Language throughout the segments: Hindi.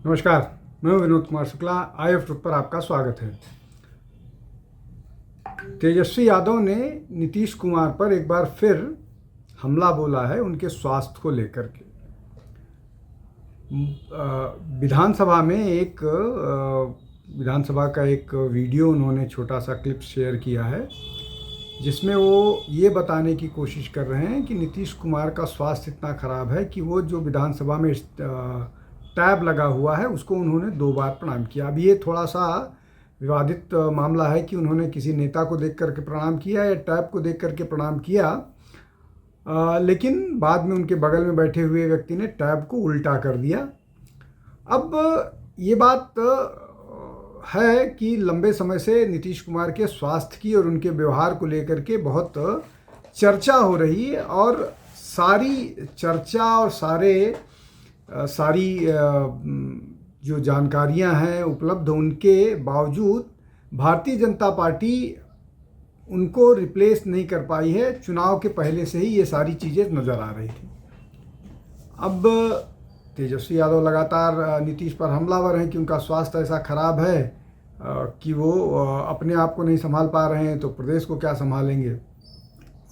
नमस्कार, मैं हूं विनोद कुमार शुक्ला। IF ट्रुथ पर आपका स्वागत है। तेजस्वी यादव ने नीतीश कुमार पर एक बार फिर हमला बोला है उनके स्वास्थ्य को लेकर के। विधानसभा का एक वीडियो उन्होंने छोटा सा क्लिप शेयर किया है, जिसमें वो ये बताने की कोशिश कर रहे हैं कि नीतीश कुमार का स्वास्थ्य इतना ख़राब है कि वो जो विधानसभा में टैब लगा हुआ है उसको उन्होंने 2 बार प्रणाम किया। अब ये थोड़ा सा विवादित मामला है कि उन्होंने किसी नेता को देख करके प्रणाम किया या टैब को देख करके प्रणाम किया, लेकिन बाद में उनके बगल में बैठे हुए व्यक्ति ने टैब को उल्टा कर दिया। अब ये बात है कि लंबे समय से नीतीश कुमार के स्वास्थ्य की और उनके व्यवहार को लेकर के बहुत चर्चा हो रही है, और सारी चर्चा और सारी जो जानकारियां हैं उपलब्ध, उनके बावजूद भारतीय जनता पार्टी उनको रिप्लेस नहीं कर पाई है। चुनाव के पहले से ही ये सारी चीज़ें नज़र आ रही थी। अब तेजस्वी यादव लगातार नीतीश पर हमलावर हैं कि उनका स्वास्थ्य ऐसा खराब है कि वो अपने आप को नहीं संभाल पा रहे हैं, तो प्रदेश को क्या संभालेंगे।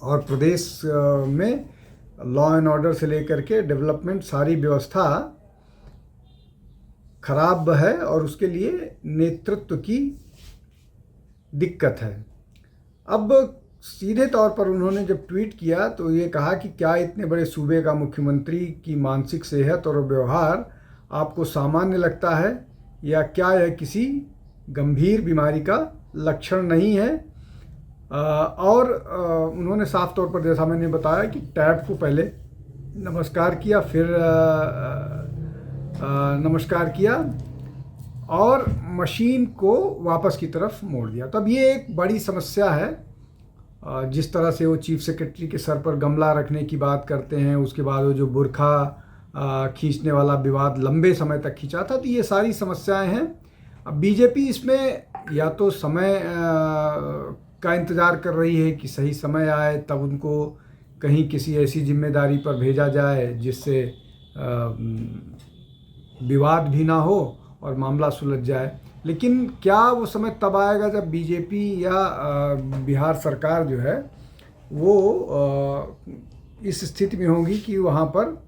और प्रदेश में लॉ एंड ऑर्डर से लेकर के डेवलपमेंट सारी व्यवस्था खराब है और उसके लिए नेतृत्व की दिक्कत है। अब सीधे तौर पर उन्होंने जब ट्वीट किया तो ये कहा कि क्या इतने बड़े सूबे का मुख्यमंत्री की मानसिक सेहत और व्यवहार आपको सामान्य लगता है, या क्या यह किसी गंभीर बीमारी का लक्षण नहीं है। और उन्होंने साफ तौर पर, जैसा मैंने बताया, कि टैब को पहले नमस्कार किया, फिर नमस्कार किया और मशीन को वापस की तरफ मोड़ दिया। तब ये एक बड़ी समस्या है। जिस तरह से वो चीफ सेक्रेटरी के सर पर गमला रखने की बात करते हैं, उसके बाद वो जो बुर्खा खींचने वाला विवाद लंबे समय तक खींचा था, तो ये सारी समस्याएं हैं। अब बीजेपी इसमें या तो समय का इंतज़ार कर रही है कि सही समय आए तब उनको कहीं किसी ऐसी जिम्मेदारी पर भेजा जाए जिससे विवाद भी ना हो और मामला सुलझ जाए। लेकिन क्या वो समय तब आएगा जब बीजेपी या बिहार सरकार जो है वो इस स्थिति में होगी कि वहाँ पर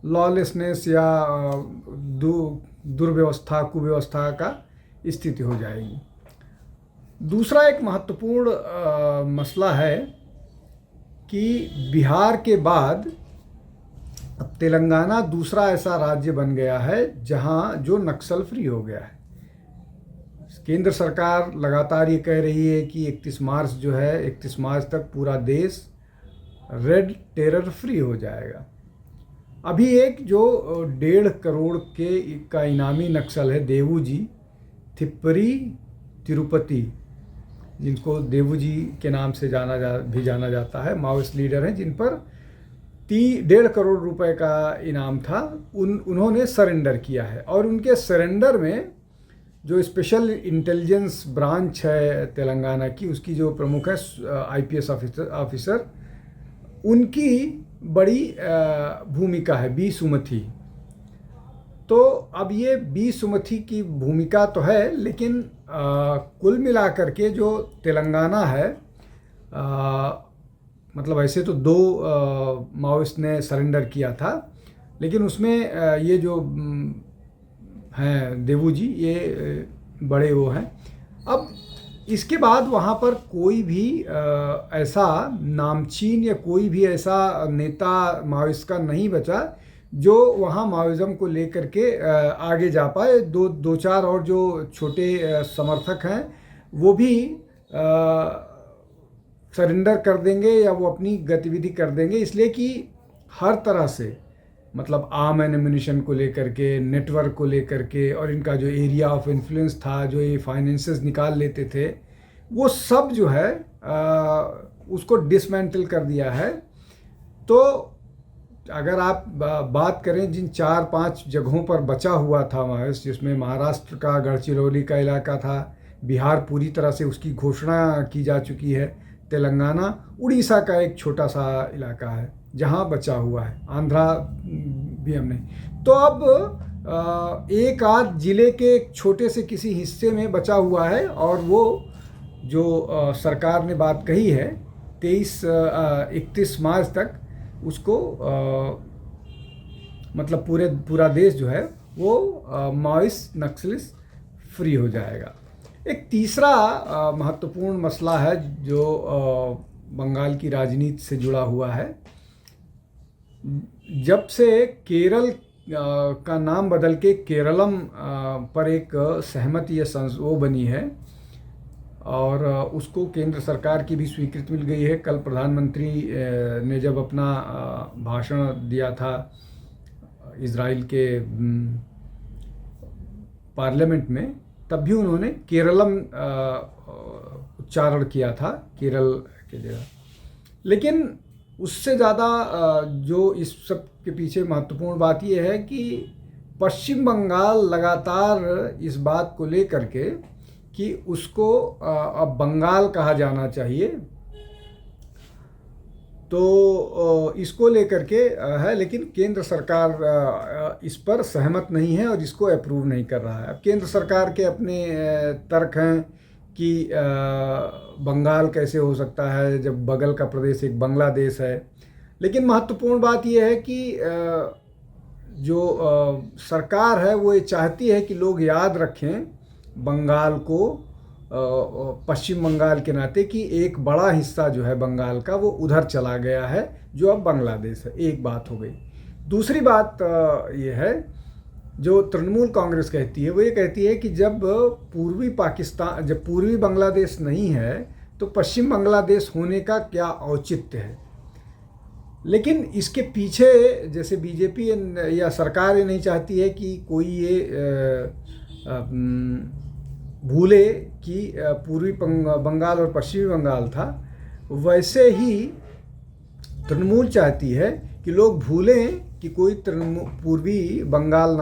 लॉलेसनेस या दुर्व्यवस्था, कुव्यवस्था का स्थिति हो जाएगी। दूसरा एक महत्वपूर्ण मसला है कि बिहार के बाद अब तेलंगाना दूसरा ऐसा राज्य बन गया है जहां जो नक्सल फ्री हो गया है। केंद्र सरकार लगातार ये कह रही है कि 31 मार्च जो है, 31 मार्च तक पूरा देश रेड टेरर फ्री हो जाएगा। अभी एक जो 1.5 करोड़ का इनामी नक्सल है, देवू जी, थिप्परी तिरुपति, जिनको देवू जी के नाम से जाना जाता है, माओइस्ट लीडर हैं, जिन पर 1.5 करोड़ रुपए का इनाम था। उन्होंने सरेंडर किया है, और उनके सरेंडर में जो स्पेशल इंटेलिजेंस ब्रांच है तेलंगाना की, उसकी जो प्रमुख है IPS ऑफिसर, उनकी बड़ी भूमिका है, बी सुमथी। तो अब ये बी सुमथी की भूमिका तो है, लेकिन कुल मिलाकर के जो तेलंगाना है, मतलब ऐसे तो 2 माओइस्ट ने सरेंडर किया था, लेकिन उसमें ये जो हैं देवू जी, ये बड़े वो हैं। अब इसके बाद वहाँ पर कोई भी ऐसा नामचीन या कोई भी ऐसा नेता माओइस्ट का नहीं बचा जो वहाँ माओइज्म को लेकर के आगे जा पाए। दो चार और जो छोटे समर्थक हैं वो भी सरेंडर कर देंगे या वो अपनी गतिविधि कर देंगे, इसलिए कि हर तरह से, मतलब आर्म एंड एम्यूनिशन को लेकर के, नेटवर्क को लेकर के, और इनका जो एरिया ऑफ इन्फ्लुएंस था, जो ये फाइनेंसेस निकाल लेते थे, वो सब जो है उसको डिसमेंटल कर दिया है। तो अगर आप बात करें जिन 4-5 जगहों पर बचा हुआ था माओइस्ट, जिसमें महाराष्ट्र का गढ़चिरौली का इलाका था, बिहार पूरी तरह से उसकी घोषणा की जा चुकी है, तेलंगाना, उड़ीसा का एक छोटा सा इलाका है जहां बचा हुआ है, आंध्रा भी हमने। तो अब एक आध जिले के एक छोटे से किसी हिस्से में बचा हुआ है, और वो जो सरकार ने बात कही है 31 मार्च तक उसको मतलब पूरा देश जो है वो माओइस्ट नक्सलिस्ट फ्री हो जाएगा। एक तीसरा महत्वपूर्ण मसला है जो बंगाल की राजनीति से जुड़ा हुआ है। जब से केरल का नाम बदल के केरलम पर एक सहमति वो बनी है और उसको केंद्र सरकार की भी स्वीकृति मिल गई है। कल प्रधानमंत्री ने जब अपना भाषण दिया था इजराइल के पार्लियामेंट में, तब भी उन्होंने केरलम उच्चारण किया था केरल के जगह। लेकिन उससे ज़्यादा जो इस सब के पीछे महत्वपूर्ण बात यह है कि पश्चिम बंगाल लगातार इस बात को लेकर के कि उसको अब बंगाल कहा जाना चाहिए, तो इसको लेकर के है। लेकिन केंद्र सरकार इस पर सहमत नहीं है और इसको अप्रूव नहीं कर रहा है। अब केंद्र सरकार के अपने तर्क हैं कि बंगाल कैसे हो सकता है जब बगल का प्रदेश एक बांग्लादेश है। लेकिन महत्वपूर्ण बात यह है कि जो सरकार है वो ये चाहती है कि लोग याद रखें बंगाल को पश्चिम बंगाल के नाते कि एक बड़ा हिस्सा जो है बंगाल का वो उधर चला गया है जो अब बांग्लादेश है। एक बात हो गई। दूसरी बात ये है जो तृणमूल कांग्रेस कहती है, वो ये कहती है कि जब पूर्वी बांग्लादेश नहीं है तो पश्चिम बांग्लादेश होने का क्या औचित्य है। लेकिन इसके पीछे जैसे बीजेपी या सरकार ये नहीं चाहती है कि कोई ये भूले कि पूर्वी बंगाल और पश्चिमी बंगाल था, वैसे ही तृणमूल चाहती है कि लोग भूलें कि कोई पूर्वी बंगाल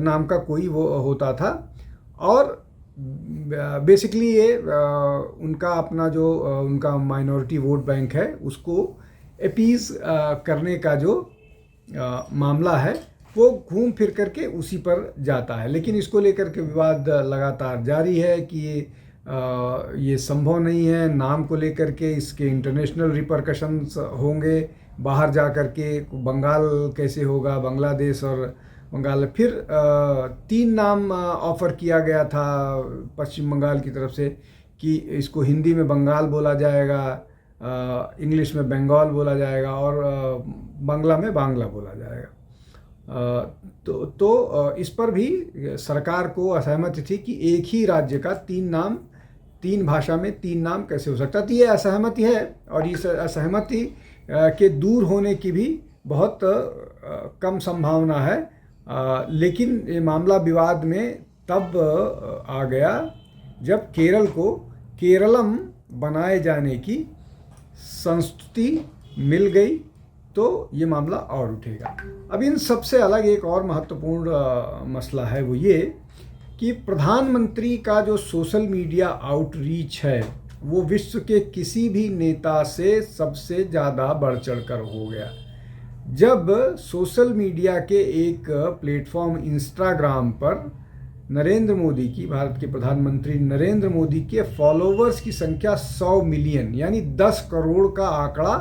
नाम का कोई वो होता था। और बेसिकली ये उनका अपना जो उनका माइनॉरिटी वोट बैंक है उसको अपीज़ करने का जो मामला है वो घूम फिर करके उसी पर जाता है। लेकिन इसको लेकर के विवाद लगातार जारी है कि ये संभव नहीं है। नाम को लेकर के इसके इंटरनेशनल रिपरकशंस होंगे, बाहर जा कर के बंगाल कैसे होगा, बांग्लादेश और बंगाल। फिर 3 नाम ऑफ़र किया गया था पश्चिम बंगाल की तरफ से कि इसको हिंदी में बंगाल बोला जाएगा, इंग्लिश में बंगाल बोला जाएगा और बांग्ला में बांग्ला बोला जाएगा। तो इस पर भी सरकार को असहमति थी कि एक ही राज्य का 3 भाषा में 3 नाम कैसे हो सकता। तो ये असहमति है और इस असहमति के दूर होने की भी बहुत कम संभावना है। लेकिन ये मामला विवाद में तब आ गया जब केरल को केरलम बनाए जाने की संस्तुति मिल गई, तो ये मामला और उठेगा। अब इन सबसे अलग एक और महत्वपूर्ण मसला है, वो ये कि प्रधानमंत्री का जो सोशल मीडिया आउटरीच है वो विश्व के किसी भी नेता से सबसे ज़्यादा बढ़ चढ़ कर हो गया। जब सोशल मीडिया के एक प्लेटफॉर्म इंस्टाग्राम पर नरेंद्र मोदी की, भारत के प्रधानमंत्री नरेंद्र मोदी के फॉलोवर्स की संख्या 100 मिलियन यानी 10 करोड़ का आंकड़ा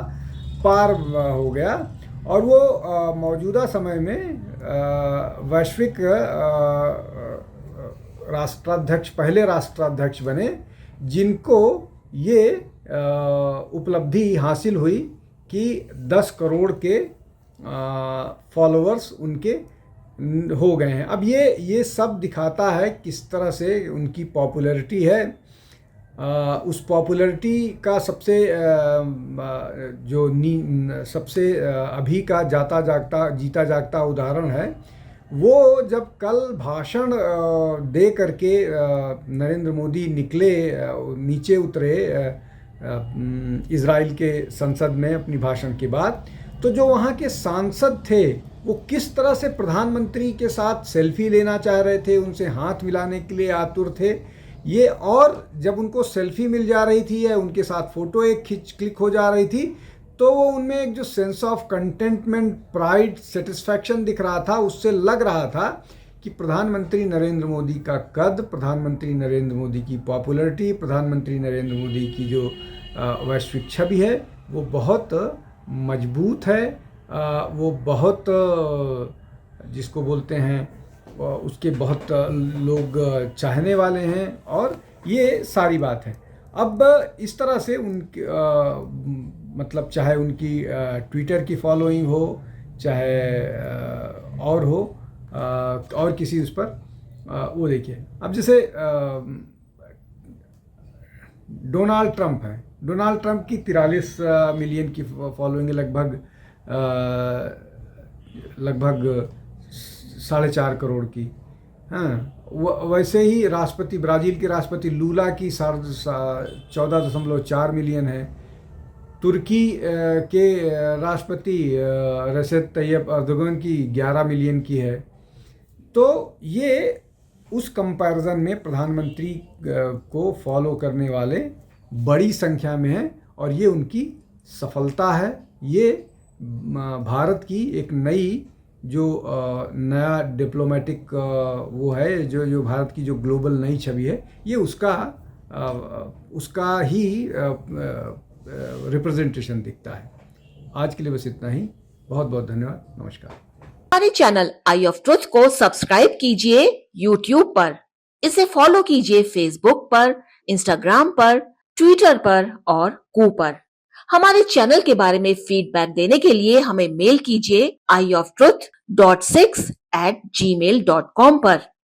पार हो गया और वो मौजूदा समय में वैश्विक राष्ट्राध्यक्ष, पहले राष्ट्राध्यक्ष बने जिनको ये उपलब्धि हासिल हुई कि 10 करोड़ के फॉलोअर्स उनके हो गए हैं। अब ये सब दिखाता है किस तरह से उनकी पॉपुलैरिटी है। उस पॉपुलैरिटी का सबसे सबसे अभी का जीता जागता उदाहरण है वो जब कल भाषण दे करके नरेंद्र मोदी नीचे उतरे इजराइल के संसद में अपनी भाषण के बाद, तो जो वहाँ के सांसद थे वो किस तरह से प्रधानमंत्री के साथ सेल्फी लेना चाह रहे थे, उनसे हाथ मिलाने के लिए आतुर थे ये। और जब उनको सेल्फी मिल जा रही थी या उनके साथ फ़ोटो एक क्लिक हो जा रही थी तो वो उनमें एक जो sense of contentment, pride, satisfaction दिख रहा था, उससे लग रहा था कि प्रधानमंत्री नरेंद्र मोदी का कद, प्रधानमंत्री नरेंद्र मोदी की पॉपुलैरिटी, प्रधानमंत्री नरेंद्र मोदी की जो वैश्विक छवि है वो बहुत मजबूत है, वो बहुत जिसको बोलते हैं उसके बहुत लोग चाहने वाले हैं, और ये सारी बात है। अब इस तरह से उनके मतलब चाहे उनकी ट्विटर की फॉलोइंग हो, चाहे और हो, और किसी उस पर वो देखिए, अब जैसे डोनाल्ड ट्रंप है, डोनाल्ड ट्रंप की 43 मिलियन की फॉलोइंग है, लगभग 4.5 करोड़ की। हाँ, वैसे ही राष्ट्रपति, ब्राज़ील के राष्ट्रपति लूला की 14.4 मिलियन है। तुर्की के राष्ट्रपति रेसेप तैयब अर्दोगन की 11 मिलियन की है। तो ये उस कंपैरिजन में प्रधानमंत्री को फॉलो करने वाले बड़ी संख्या में हैं, और ये उनकी सफलता है। ये भारत की एक नई जो नया डिप्लोमेटिक वो है, जो भारत की जो ग्लोबल नई छवि है, ये उसका ही रिप्रेजेंटेशन दिखता है। आज के लिए बस इतना ही। बहुत बहुत धन्यवाद। नमस्कार। हमारे चैनल आई ऑफ ट्रुथ को सब्सक्राइब कीजिए YouTube पर, इसे फॉलो कीजिए Facebook पर, Instagram पर, Twitter पर और कू पर। हमारे चैनल के बारे में फीडबैक देने के लिए हमें मेल कीजिए ioftruth.6@gmail.com पर।